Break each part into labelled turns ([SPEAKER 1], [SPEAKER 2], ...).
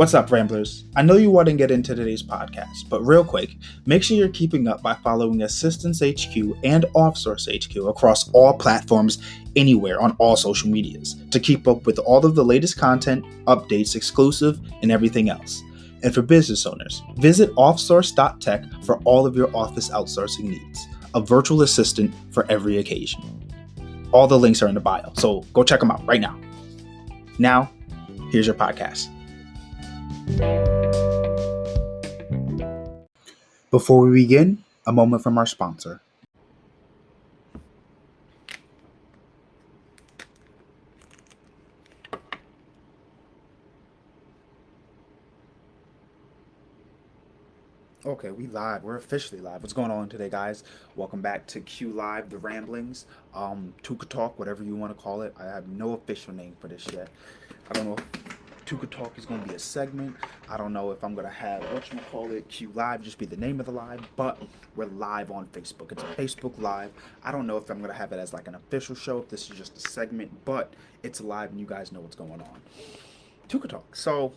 [SPEAKER 1] What's up, Ramblers? I know you want to get into today's podcast, but real quick, make sure you're keeping up by following Assistance HQ and Offsource HQ across all platforms, anywhere on all social medias, to keep up with all of the latest content, updates, exclusive, and everything else. And for business owners, visit offsource.tech for all of your office outsourcing needs, a virtual assistant for every occasion. All the links are in the bio, so go check them out right now. Now, here's your podcast. Before we begin, a moment from our sponsor. Okay, we live. We're officially live. What's going on today, guys? Welcome back to Q Live, the Ramblings, Tuka Talk, whatever you want to call it. I have no official name for this yet. I don't know if Tuka Talk is going to be a segment. I don't know if I'm going to have, Q Live just be the name of the live, but we're live on Facebook. It's a Facebook Live. I don't know if I'm going to have it as like an official show, if this is just a segment, but it's live and you guys know what's going on. Tuka Talk. So,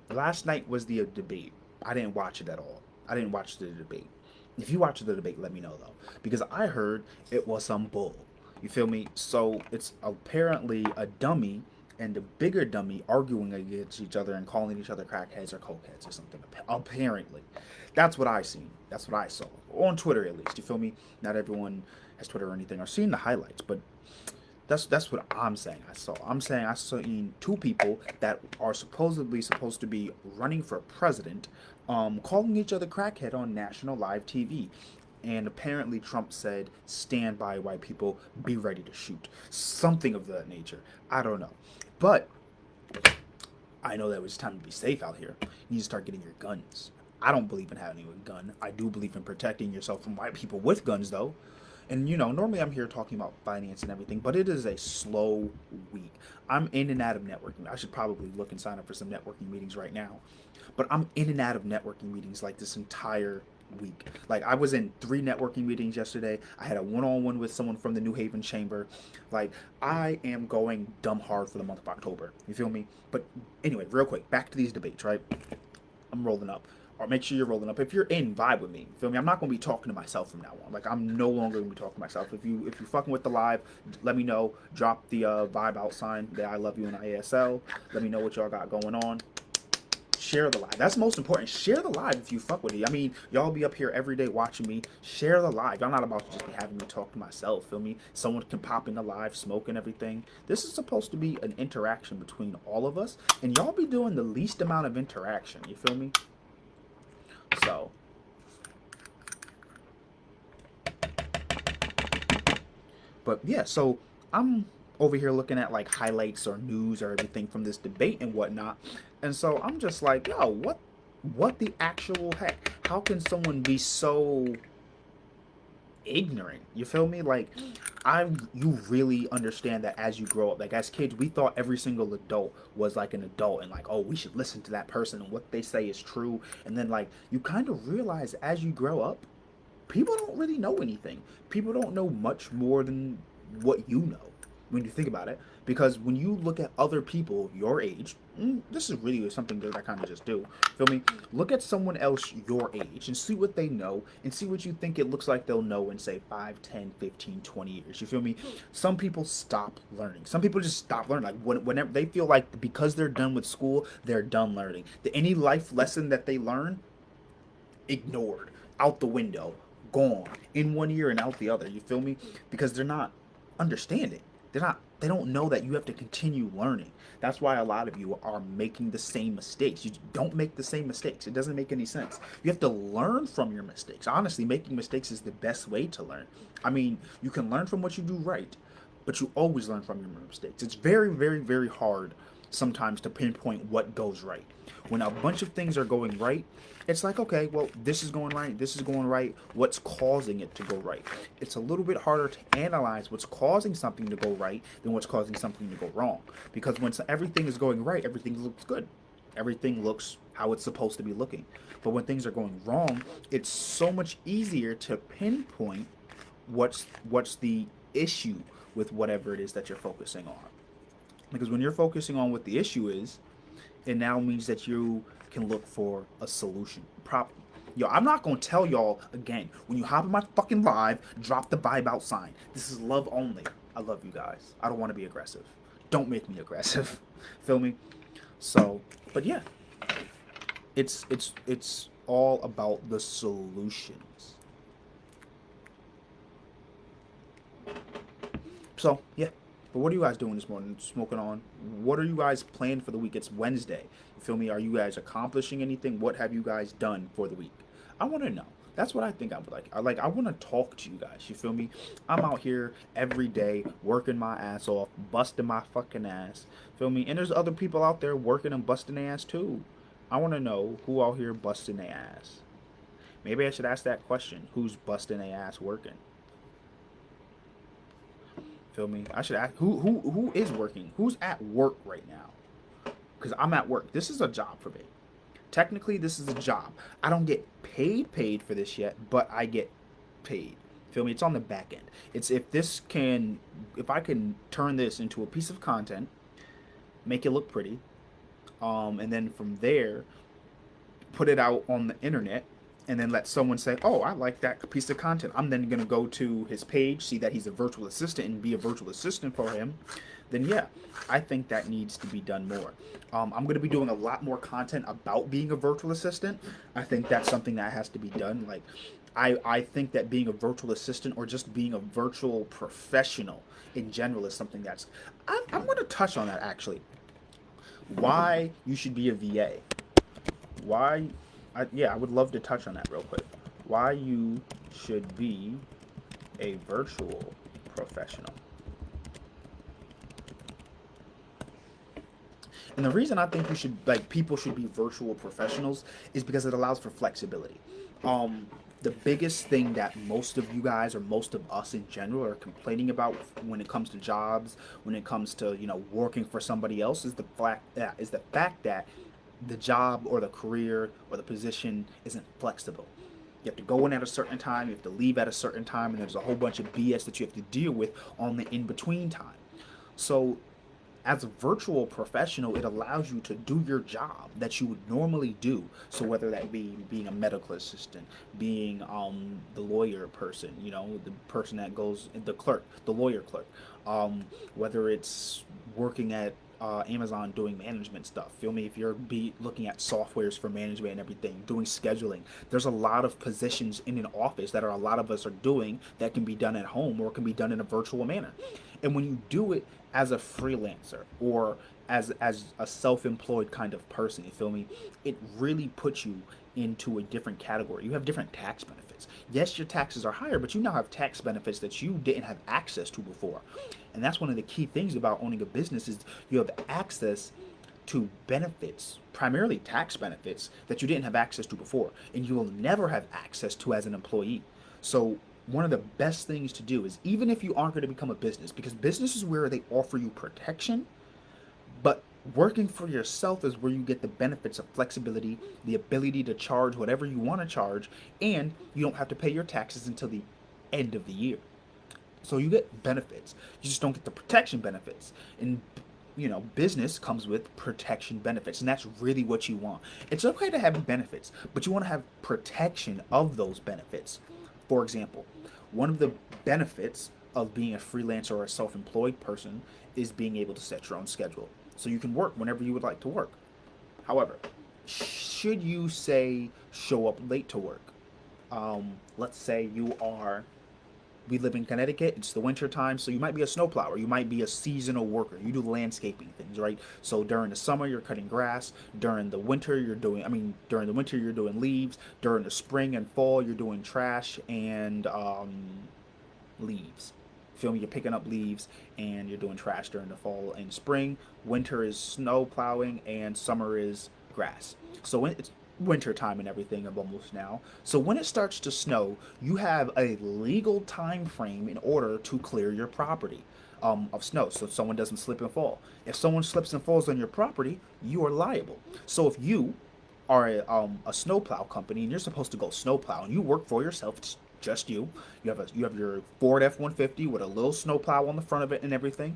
[SPEAKER 1] last night was the debate. I didn't watch it at all. I didn't watch the debate. If you watch the debate, let me know though, because I heard it was some bull. You feel me? So it's apparently a dummy and a bigger dummy arguing against each other and calling each other crackheads or cokeheads or something. Apparently, that's what I seen. That's what I saw on Twitter, at least. You feel me? Not everyone has Twitter or anything or seen the highlights, but that's what I'm saying. I'm saying I seen two people that are supposedly supposed to be running for president, calling each other crackhead on national live TV. And apparently Trump said, "Stand by, white people, be ready to shoot." Something of that nature. I don't know. But I know that it was time to be safe out here. You need to start getting your guns. I don't believe in having a gun. I do believe in protecting yourself from white people with guns, though. And normally I'm here talking about finance and everything, but it is a slow week. I'm in and out of networking. I should probably look and sign up for some networking meetings right now. But I'm in and out of networking meetings like this entire week. Like, I was in 3 networking meetings yesterday. I had a one-on-one with someone from the New Haven Chamber. Like, I am going dumb hard for the month of October. You feel me? But anyway, real quick, back to these debates, right? I'm rolling up. Or make sure you're rolling up. If you're in, vibe with me. Feel me? I'm not gonna be talking to myself from now on. Like, I'm no longer gonna be talking to myself. If you're fucking with the live, let me know. Drop the vibe out sign, the I love you in ASL. Let me know what y'all got going on. Share the live. That's most important. Share the live if you fuck with it. I mean, y'all be up here every day watching me. Share the live. Y'all not about to just be having me talk to myself. Feel me? Someone can pop in the live, smoke and everything. This is supposed to be an interaction between all of us, and y'all be doing the least amount of interaction. You feel me? So, but yeah, so I'm over here looking at like highlights or news or everything from this debate and whatnot, and so I'm just like, yo, what the actual heck? How can someone be so ignorant? You feel me? Like, you really understand that as you grow up, like as kids, we thought every single adult was like an adult and like, oh, we should listen to that person and what they say is true. And then like you kind of realize as you grow up, people don't really know anything. People don't know much more than what you know when you think about it. Because when you look at other people your age, this is really something that I kind of just do. Feel me? Look at someone else your age and see what they know and see what you think it looks like they'll know in, say, 5, 10, 15, 20 years. You feel me? Some people stop learning. Some people just stop learning. Like, whenever they feel like because they're done with school, they're done learning. Any life lesson that they learn, ignored, out the window, gone, in one ear and out the other. You feel me? Because they're not understanding. They don't know that you have to continue learning. That's why a lot of you are making the same mistakes. You don't make the same mistakes. It doesn't make any sense. You have to learn from your mistakes. Honestly, making mistakes is the best way to learn. I mean, you can learn from what you do right, but you always learn from your mistakes. It's very, very, very hard sometimes to pinpoint what goes right. When a bunch of things are going right, it's like, okay, well, this is going right, this is going right. What's causing it to go right? It's a little bit harder to analyze what's causing something to go right than what's causing something to go wrong. Because when everything is going right, everything looks good. Everything looks how it's supposed to be looking. But when things are going wrong, it's so much easier to pinpoint what's the issue with whatever it is that you're focusing on. Because when you're focusing on what the issue is, it now means that you can look for a solution. Yo, I'm not gonna tell y'all again. When you hop in my fucking live, drop the vibe out sign. This is love only. I love you guys. I don't want to be aggressive. Don't make me aggressive. Feel me? So, but yeah, it's all about the solutions. So yeah. But what are you guys doing this morning? Smoking on. What are you guys planning for the week? It's Wednesday. You feel me? Are you guys accomplishing anything? What have you guys done for the week? I want to know. That's what I think I would like. I want to talk to you guys. You feel me? I'm out here every day working my ass off, busting my fucking ass. Feel me? And there's other people out there working and busting their ass too. I want to know who out here busting their ass. Maybe I should ask that question. Who's busting their ass working? Feel me? I should ask who is working? Who's at work right now? Because I'm at work. This is a job for me. Technically, this is a job. I don't get paid for this yet, but I get paid. Feel me? It's on the back end. It's if I can turn this into a piece of content, make it look pretty, and then from there, put it out on the internet, and then let someone say, oh, I like that piece of content. I'm then going to go to his page, see that he's a virtual assistant, and be a virtual assistant for him. Then yeah, I think that needs to be done more. I'm going to be doing a lot more content about being a virtual assistant. I think that's something that has to be done. Like, I think that being a virtual assistant or just being a virtual professional in general is something that's... I'm going to touch on that, actually. Why you should be a VA. Why... I would love to touch on that real quick. Why you should be a virtual professional. And the reason I think people should be virtual professionals is because it allows for flexibility. The biggest thing that most of you guys or most of us in general are complaining about when it comes to jobs, when it comes to, working for somebody else is the fact that the job or the career or the position isn't flexible. You have to go in at a certain time, you have to leave at a certain time, and there's a whole bunch of BS that you have to deal with on the in-between time. So as a virtual professional, it allows you to do your job that you would normally do. So whether that be being a medical assistant, being the lawyer person, the person that goes, the clerk, the lawyer clerk, whether it's working at Amazon doing management stuff. Feel me? If you're looking at softwares for management and everything, doing scheduling, there's a lot of positions in an office that a lot of us are doing that can be done at home or can be done in a virtual manner. And when you do it as a freelancer or as a self-employed kind of person, you feel me? It really puts you into a different category. You have different tax benefits. Yes, your taxes are higher, but you now have tax benefits that you didn't have access to before. And that's one of the key things about owning a business is you have access to benefits, primarily tax benefits, that you didn't have access to before, and you will never have access to as an employee. So one of the best things to do is, even if you aren't going to become a business, because business is where they offer you protection, but working for yourself is where you get the benefits of flexibility, the ability to charge whatever you want to charge, and you don't have to pay your taxes until the end of the year. So you get benefits. You just don't get the protection benefits. And business comes with protection benefits, and that's really what you want. It's okay to have benefits, but you want to have protection of those benefits. For example, one of the benefits of being a freelancer or a self-employed person is being able to set your own schedule. So you can work whenever you would like to work. However, should you show up late to work? Let's say we live in Connecticut, it's the winter time, so you might be a snowplower, you might be a seasonal worker, you do landscaping things, right? So during the summer, you're cutting grass, during the winter, you're doing leaves, during the spring and fall, you're doing trash and leaves. Feel me? You're picking up leaves and you're doing trash during the fall and spring. Winter is snow plowing and summer is grass. So when it's winter time and everything of almost now. So when it starts to snow, you have a legal time frame in order to clear your property of snow so someone doesn't slip and fall. If someone slips and falls on your property, you are liable. So if you are a snowplow company and you're supposed to go snowplow and you work for yourself, it's just you. You have your Ford F-150 with a little snowplow on the front of it and everything.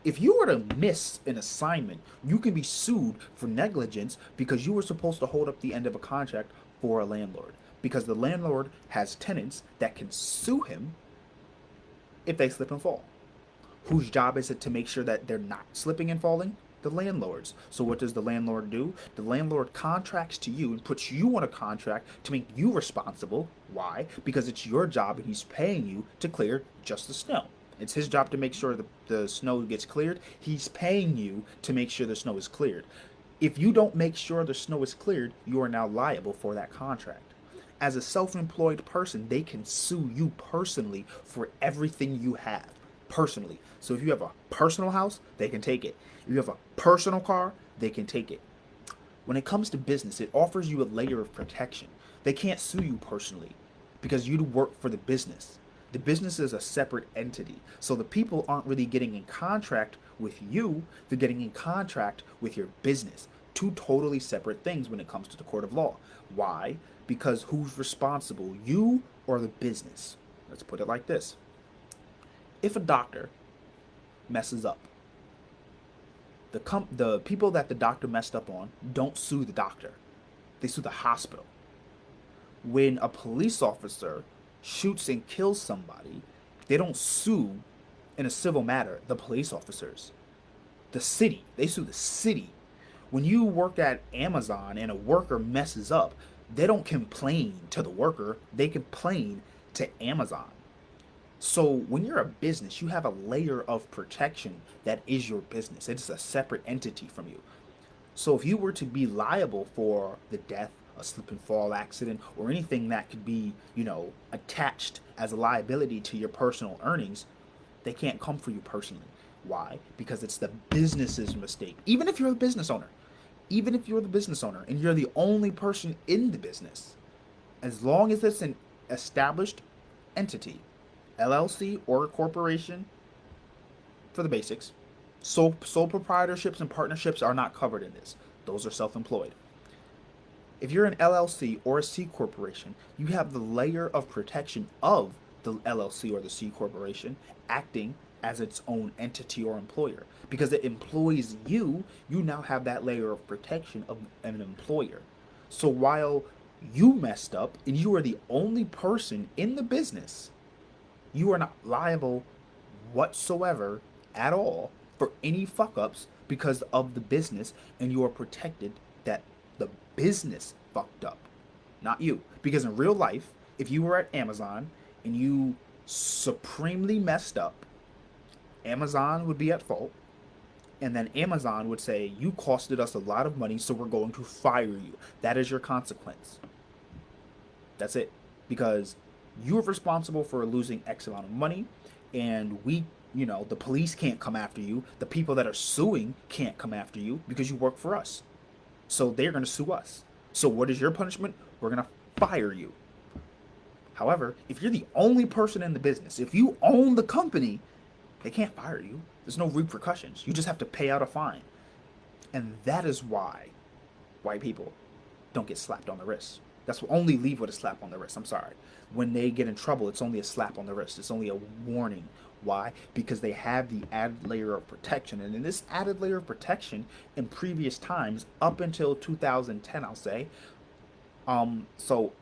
[SPEAKER 1] If you were to miss an assignment, you can be sued for negligence because you were supposed to hold up the end of a contract for a landlord. Because the landlord has tenants that can sue him if they slip and fall. Whose job is it to make sure that they're not slipping and falling? The landlords. So what does the landlord do? The landlord contracts to you and puts you on a contract to make you responsible. Why? Because it's your job and he's paying you to clear just the snow. It's his job to make sure the snow gets cleared. He's paying you to make sure the snow is cleared. If you don't make sure the snow is cleared, you are now liable for that contract. As a self-employed person, they can sue you personally for everything you have. Personally. So if you have a personal house, they can take it. If you have a personal car, they can take it. When it comes to business, it offers you a layer of protection. They can't sue you personally because you work for the business. The business is a separate entity. So the people aren't really getting in contract with you, they're getting in contract with your business. Two totally separate things when it comes to the court of law. Why? Because who's responsible, you or the business? Let's put it like this. If a doctor messes up, the people that the doctor messed up on don't sue the doctor. They sue the hospital. When a police officer shoots and kills somebody, they don't sue in a civil matter the police officers. The city, they sue the city. When you work at Amazon and a worker messes up, they don't complain to the worker, they complain to Amazon. So when you're a business, you have a layer of protection that is your business. It's a separate entity from you. So if you were to be liable for the death, a slip and fall accident, or anything that could be, attached as a liability to your personal earnings, they can't come for you personally. Why? Because it's the business's mistake. Even if you're the business owner, and you're the only person in the business, as long as it's an established entity, LLC or a corporation, for the basics, sole proprietorships and partnerships are not covered in this. Those are self-employed. If you're an LLC or a C corporation, you have the layer of protection of the LLC or the C corporation acting as its own entity or employer. Because it employs you, you now have that layer of protection of an employer. So while you messed up and you are the only person in the business, you are not liable whatsoever at all for any fuck ups because of the business, and you are protected that the business fucked up, not you. Because in real life, if you were at Amazon and you supremely messed up, Amazon would be at fault, and then Amazon would say, you costed us a lot of money, so we're going to fire you. That is your consequence. That's it. Because you're responsible for losing X amount of money, and the police can't come after you. The people that are suing can't come after you because you work for us. So they're going to sue us. So what is your punishment? We're going to fire you. However, if you're the only person in the business, if you own the company, they can't fire you. There's no repercussions. You just have to pay out a fine. And that is why white people don't get slapped on the wrist. That's what only leave with a slap on the wrist. I'm sorry. When they get in trouble, it's only a slap on the wrist. It's only a warning. Why? Because they have the added layer of protection. And in this added layer of protection, in previous times, up until 2010, I'll say, so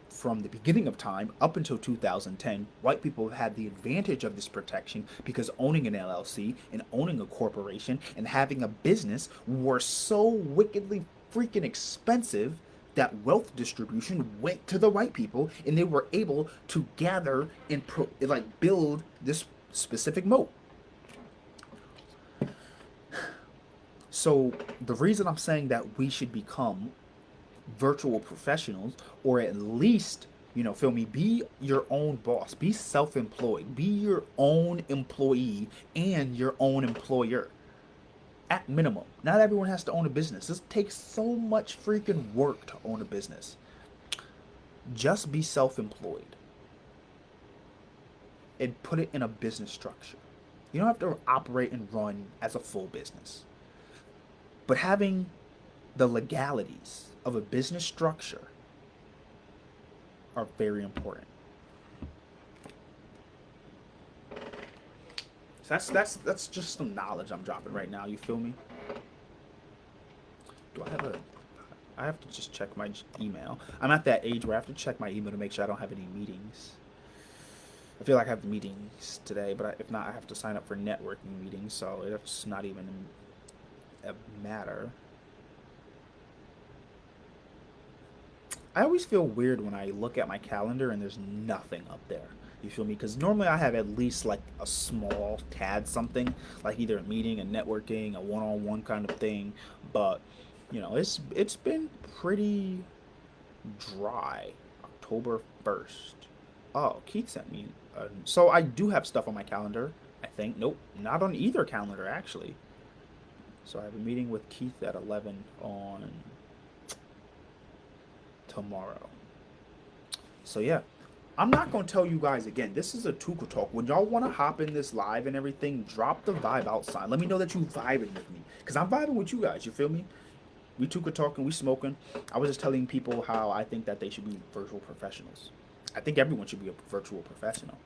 [SPEAKER 1] from the beginning of time up until 2010, white people have had the advantage of this protection because owning an LLC and owning a corporation and having a business were so wickedly freaking expensive that wealth distribution went to the white people, and they were able to gather and build this specific moat. So the reason I'm saying that we should become virtual professionals, or at least, feel me, be your own boss, be self-employed, be your own employee and your own employer. At minimum, not everyone has to own a business. This takes so much freaking work to own a business. Just be self-employed and put it in a business structure. You don't have to operate and run as a full business. But having the legalities of a business structure are very important. That's just some knowledge I'm dropping right now. You feel me? Do I have a? I have to just check my email. I'm at that age where I have to check my email to make sure I don't have any meetings. I feel like I have meetings today, but if not, I have to sign up for networking meetings, so it's not even a matter. I always feel weird when I look at my calendar and there's nothing up there. You feel me? Because normally I have at least like a small tad something, like either a meeting, a networking, a one-on-one kind of thing. But it's been pretty dry. October 1st. Oh, Keith sent me. So I do have stuff on my calendar. I think. Nope, not on either calendar actually. So I have a meeting with Keith at 11 on tomorrow. So yeah, I'm not gonna tell you guys again. This is a Tuka talk. When y'all want to hop in this live and everything, drop the vibe outside. Let me know that you vibing with me, cause I'm vibing with you guys. You feel me? We Tuka talking, we smoking. I was just telling people how I think that they should be virtual professionals. I think everyone should be a virtual professional.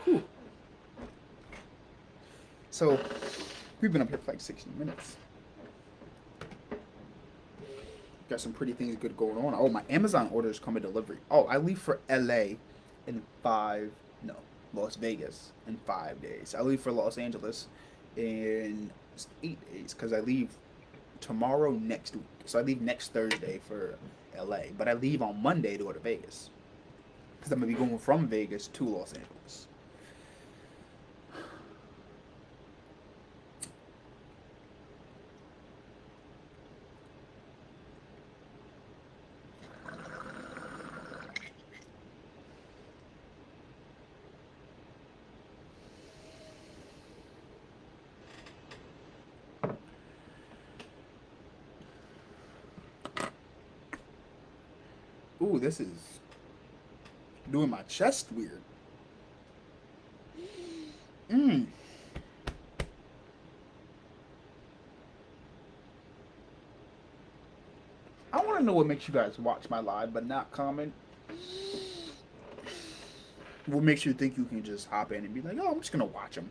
[SPEAKER 1] Whew. So we've been up here for like 60 minutes. Got some pretty things good going on. Oh, my Amazon orders come in delivery. Oh, I leave for LA in Las Vegas in 5 days. I leave for Los Angeles in 8 days because I leave tomorrow next week. So I leave next Thursday for LA, but I leave on Monday to go to Vegas because I'm gonna be going from Vegas to Los Angeles. Ooh, this is doing my chest weird. Mmm. I want to know what makes you guys watch my live but not comment. What makes you think you can just hop in and be like, oh, I'm just going to watch them?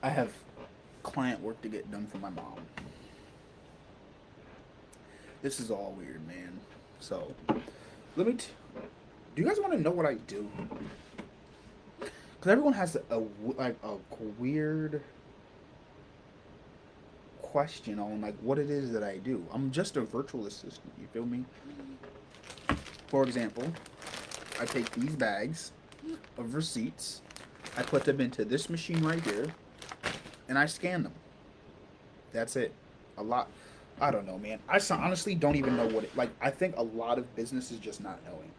[SPEAKER 1] I have client work to get done for my mom. This is all weird, man. So, do you guys want to know what I do? Because everyone has a weird question on like what it is that I do. I'm just a virtual assistant. You feel me? For example, I take these bags of receipts, I put them into this machine right here, and I scan them. That's it. A lot. I don't know, man. Honestly don't even know what it like. I think a lot of business is just not knowing.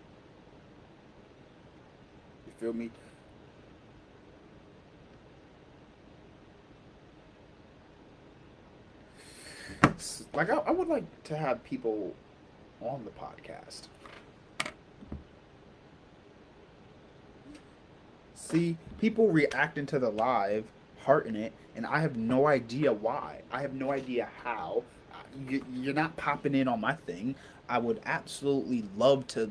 [SPEAKER 1] You feel me? Like I would like to have people on the podcast. See, people reacting to the live, hearting it, and I have no idea why. I have no idea how. You're not popping in on my thing. I would absolutely love to,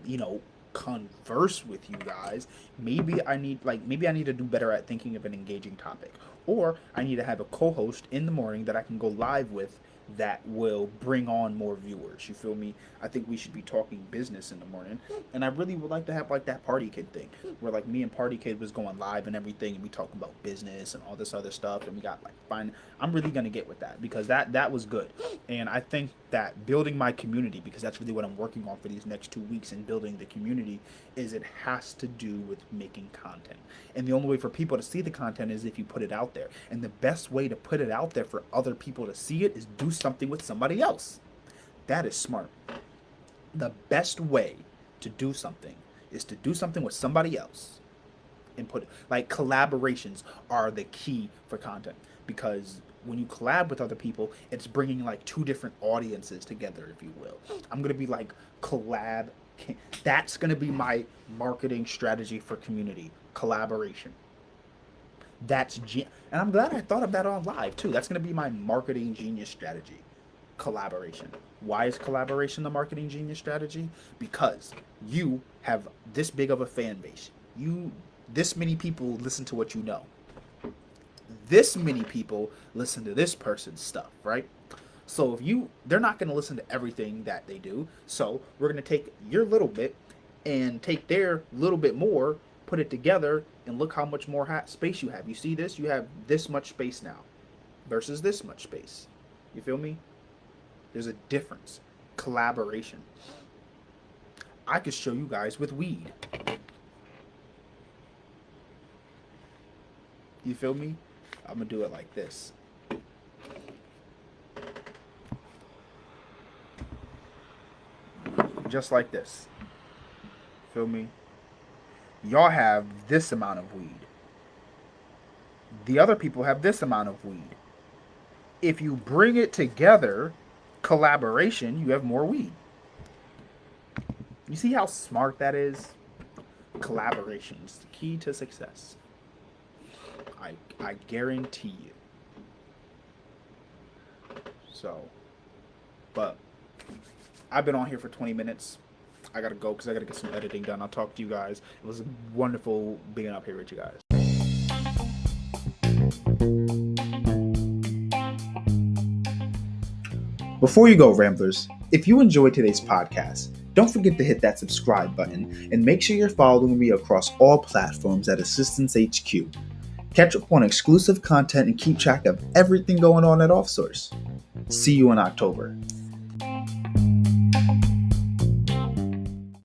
[SPEAKER 1] converse with you guys. Maybe I need to do better at thinking of an engaging topic. Or I need to have a co-host in the morning that I can go live with that will bring on more viewers. You feel me? I think we should be talking business in the morning. And I really would like to have like that Party Kid thing where like me and Party Kid was going live and everything and we talk about business and all this other stuff and we got like fine. I'm really gonna get with that because that was good. And I think that building my community, because that's really what I'm working on for these next 2 weeks and building the community, is it has to do with making content. And the only way for people to see the content is if you put it out there. And the best way to put it out there for other people to see it is do something with somebody else. That is smart. The best way to do something is to do something with somebody else and put it like collaborations are the key for content because when you collab with other people, it's bringing like two different audiences together, if you will. I'm gonna be like collab. That's gonna be my marketing strategy for community collaboration. And I'm glad I thought of that on live too. That's gonna be my marketing genius strategy. Collaboration. Why is collaboration the marketing genius strategy? Because you have this big of a fan base. This many people listen to what you know. This many people listen to this person's stuff, right? So they're not going to listen to everything that they do. So we're going to take your little bit and take their little bit more, put it together, and look how much more space you have. You see this? You have this much space now versus this much space. You feel me? There's a difference. Collaboration. I could show you guys with weed. You feel me? I'm going to do it like this. Just like this. Feel me? Y'all have this amount of weed. The other people have this amount of weed. If you bring it together, collaboration, you have more weed. You see how smart that is? Collaboration is the key to success. I guarantee you. So, but I've been on here for 20 minutes. I gotta go because I gotta get some editing done. I'll talk to you guys. It was wonderful being up here with you guys. Before you go, Ramblers, if you enjoyed today's podcast, don't forget to hit that subscribe button and make sure you're following me across all platforms at Assistance HQ. Catch up on exclusive content and keep track of everything going on at OffSource. See you in October.